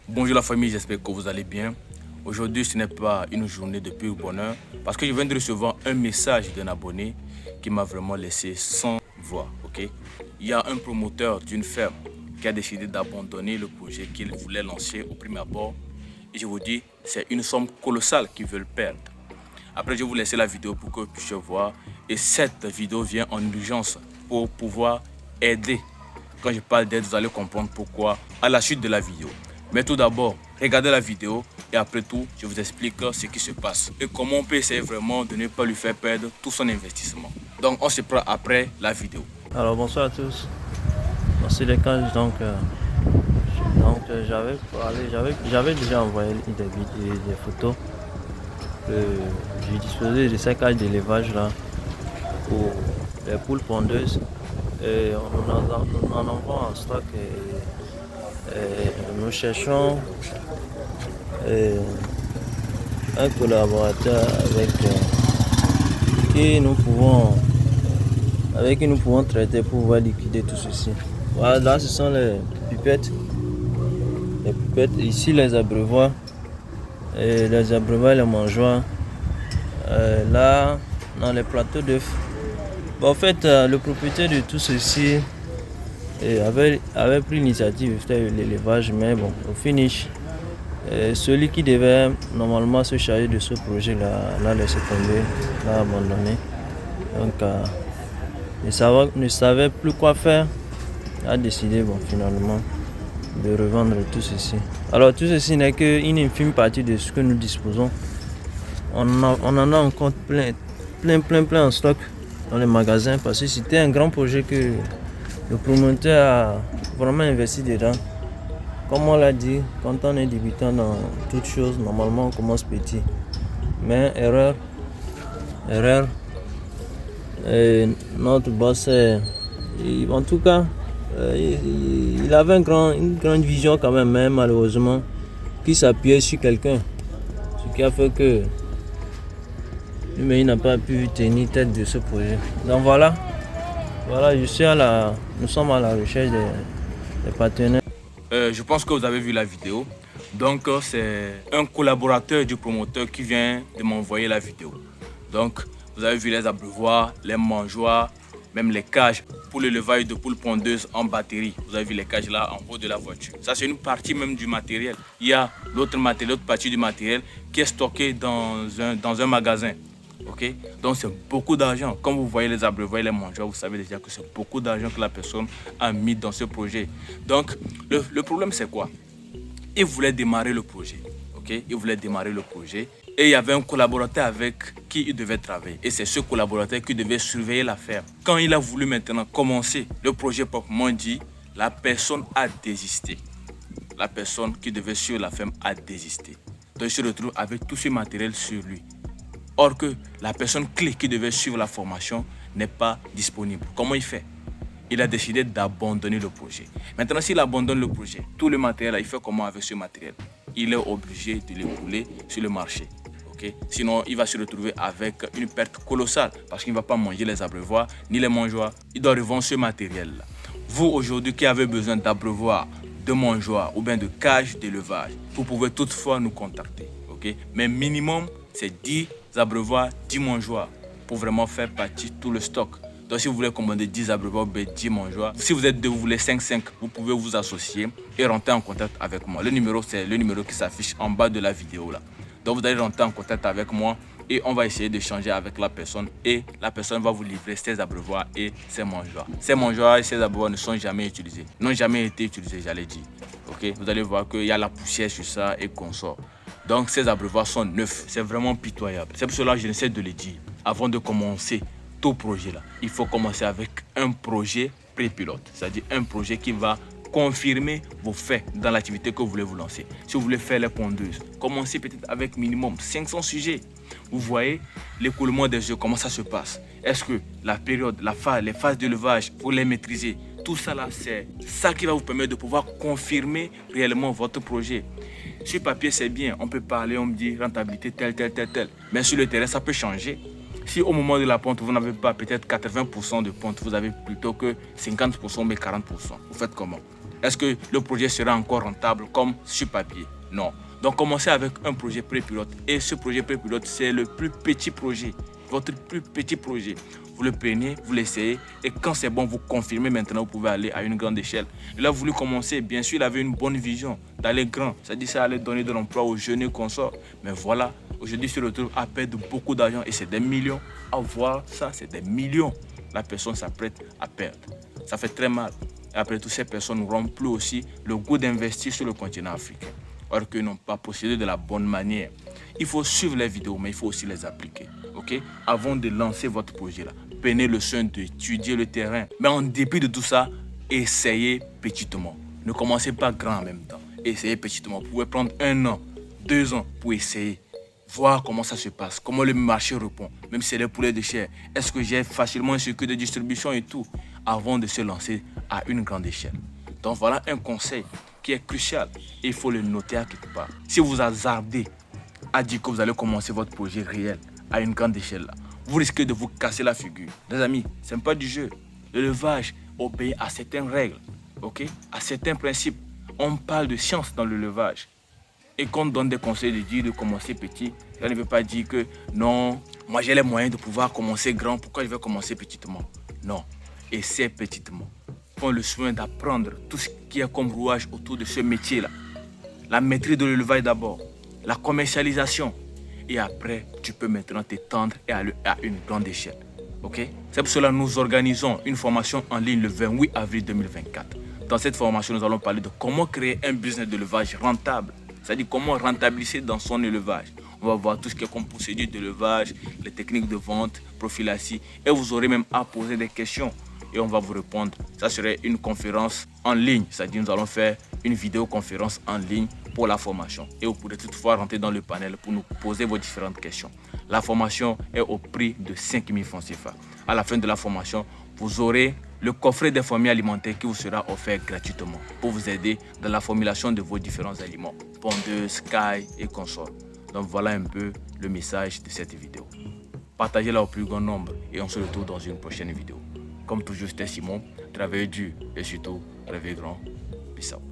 Bonjour la famille, j'espère que vous allez bien. Aujourd'hui, ce n'est pas une journée de pur bonheur parce que je viens de recevoir un message d'un abonné qui m'a vraiment laissé sans voix. Ok, il y a un promoteur d'une ferme qui a décidé d'abandonner le projet qu'il voulait lancer au premier abord. Et je vous dis, c'est une somme colossale qu'ils veulent perdre. Après, je vais vous laisser la vidéo pour que vous puissiez voir. Et cette vidéo vient en urgence pour pouvoir aider. Quand je parle d'aide, vous allez comprendre pourquoi à la suite de la vidéo. Mais tout d'abord, regardez la vidéo et après tout, je vous explique ce qui se passe et comment on peut essayer vraiment de ne pas lui faire perdre tout son investissement. Donc, on se prend après la vidéo. Alors bonsoir à tous. Merci les cages. J'avais déjà envoyé des vidéos, des photos. J'ai disposé de ces cages d'élevage là pour les poules pondeuses. Et on en envoie en stock et nous cherchons un collaborateur avec qui nous pouvons traiter pour pouvoir liquider tout ceci. Voilà, là ce sont les pipettes. Les pipettes, ici les abreuvoirs. Et les abreuvoirs et les mangeoires. Là, dans les plateaux d'œufs. Bon, en fait, le propriétaire de tout ceci avait pris l'initiative de faire l'élevage, mais bon, au finish, celui qui devait normalement se charger de ce projet-là l'a laissé tomber, l'a abandonné. Donc, ne savait plus quoi faire, a décidé finalement de revendre tout ceci. Alors tout ceci n'est qu'une infime partie de ce que nous disposons. On en a encore plein en stock dans les magasins parce que c'était un grand projet que le promoteur a vraiment investi dedans. Comme on l'a dit, quand on est débutant dans toute chose, normalement on commence petit. Mais erreur. Et notre boss, en tout cas, il avait une grande vision quand même, mais malheureusement, qui s'appuyait sur quelqu'un. Ce qui a fait que lui, il n'a pas pu tenir tête de ce projet. Donc voilà, nous sommes à la recherche des partenaires. Je pense que vous avez vu la vidéo. Donc, c'est un collaborateur du promoteur qui vient de m'envoyer la vidéo. Donc, vous avez vu les abreuvoirs, les mangeoires, même les cages pour l'élevage de poules pondeuses en batterie. Vous avez vu les cages là en haut de la voiture. Ça, c'est une partie même du matériel. Il y a l'autre partie du matériel qui est stocké dans un magasin. Ok, donc c'est beaucoup d'argent. Comme vous voyez les abreuvoirs et les mangeoires, vous savez déjà que c'est beaucoup d'argent que la personne a mis dans ce projet. Donc, le problème, c'est quoi? Il voulait démarrer le projet. Ok, il voulait démarrer le projet. Et il y avait un collaborateur avec qui il devait travailler. Et c'est ce collaborateur qui devait surveiller la ferme. Quand il a voulu maintenant commencer le projet proprement dit, la personne a désisté. La personne qui devait suivre la ferme a désisté. Donc il se retrouve avec tout ce matériel sur lui. Or que la personne clé qui devait suivre la formation n'est pas disponible. Comment il fait? Il a décidé d'abandonner le projet. Maintenant, s'il abandonne le projet, tout le matériel, il fait comment avec ce matériel? Il est obligé de l'écouler sur le marché. Okay? Sinon, il va se retrouver avec une perte colossale parce qu'il ne va pas manger les abreuvoirs ni les mangeoires. Il doit revendre ce matériel-là. Vous, aujourd'hui, qui avez besoin d'abreuvoirs, de mangeoires ou bien de cages d'élevage, vous pouvez toutefois nous contacter. Okay? Mais minimum, c'est 10 abreuvoirs, 10 mangeoires pour vraiment faire partie tout le stock. Donc si vous voulez commander 10 abreuvoirs, 10 mangeoires, si vous êtes deux, vous voulez 5, vous pouvez vous associer et rentrer en contact avec moi. Le numéro, c'est le numéro qui s'affiche en bas de la vidéo là. Donc vous allez rentrer en contact avec moi et on va essayer d'échanger avec la personne et la personne va vous livrer ses abreuvoirs et ses mangeoires. Ces mangeoires et ces abreuvoirs ne sont jamais utilisés, n'ont jamais été utilisés, j'allais dire. Ok, vous allez voir qu'il y a la poussière sur ça et qu'on sort. Donc ces abreuvoirs sont neufs, c'est vraiment pitoyable. C'est pour cela que je essaie de le dire. Avant de commencer tout projet là, il faut commencer avec un projet pré-pilote. C'est-à-dire un projet qui va confirmer vos faits dans l'activité que vous voulez vous lancer. Si vous voulez faire les pondeuses, commencez peut-être avec minimum 500 sujets. Vous voyez l'écoulement des œufs, comment ça se passe. Est-ce que la période, les phases d'élevage, pour les maîtriser, tout ça là, c'est ça qui va vous permettre de pouvoir confirmer réellement votre projet. Sur papier, c'est bien, on peut parler, on me dit rentabilité telle. Mais sur le terrain, ça peut changer. Si au moment de la ponte, vous n'avez pas peut-être 80% de ponte, vous avez plutôt que 50% mais 40%. Vous faites comment? Est-ce que le projet sera encore rentable comme sur papier? Non. Donc commencez avec un projet pré-pilote. Et ce projet pré-pilote, c'est le plus petit projet, votre plus petit projet. Vous le prenez, vous l'essayez et quand c'est bon, vous confirmez maintenant, vous pouvez aller à une grande échelle. Il a voulu commencer, bien sûr, il avait une bonne vision d'aller grand. C'est-à-dire ça allait donner de l'emploi aux jeunes et consorts. Mais voilà, aujourd'hui, il se retrouve à perdre beaucoup d'argent et c'est des millions. À voir ça, c'est des millions. La personne s'apprête à perdre. Ça fait très mal. Et après tout, ces personnes n'auront plus aussi le goût d'investir sur le continent africain. Or qu'ils n'ont pas procédé de la bonne manière. Il faut suivre les vidéos, mais il faut aussi les appliquer. Okay? Avant de lancer votre projet là, prenez le soin d'étudier le terrain. Mais en dépit de tout ça, essayez petitement. Ne commencez pas grand en même temps. Essayez petitement. Vous pouvez prendre 1 an, 2 ans pour essayer. Voir comment ça se passe, comment le marché répond. Même si c'est des poulets de chair, est-ce que j'ai facilement un circuit de distribution et tout, avant de se lancer à une grande échelle. Donc voilà un conseil qui est crucial et il faut le noter à quelque part. Si vous hasardez à dire que vous allez commencer votre projet réel à une grande échelle, là, vous risquez de vous casser la figure. Les amis, ce n'est pas du jeu. L'élevage obéit à certaines règles, okay? À certains principes. On parle de science dans l'élevage. Et quand on donne des conseils de dire de commencer petit, ça ne veut pas dire que non, moi j'ai les moyens de pouvoir commencer grand, pourquoi je vais commencer petitement? Non, essaie petitement. Prends le soin d'apprendre tout ce qui est comme rouage autour de ce métier-là. La maîtrise de l'élevage d'abord, la commercialisation. Et après, tu peux maintenant t'étendre et aller à une grande échelle. Okay? C'est pour cela que nous organisons une formation en ligne le 28 avril 2024. Dans cette formation, nous allons parler de comment créer un business d'élevage rentable. C'est-à-dire comment rentabiliser dans son élevage. On va voir tout ce qui est comme procédure d'élevage, les techniques de vente, prophylaxie. Et vous aurez même à poser des questions. Et on va vous répondre. Ça serait une conférence en ligne. C'est-à-dire nous allons faire une vidéoconférence en ligne pour la formation. Et vous pourrez toutefois rentrer dans le panel pour nous poser vos différentes questions. La formation est au prix de 5 000 francs CFA. À la fin de la formation, vous aurez le coffret des fourmis alimentaires qui vous sera offert gratuitement pour vous aider dans la formulation de vos différents aliments, pondeuses, cailles et consorts. Donc voilà un peu le message de cette vidéo. Partagez-la au plus grand nombre et on se retrouve dans une prochaine vidéo. Comme toujours, c'était Simon, travaillez dur et surtout, rêvez grand. Peace out.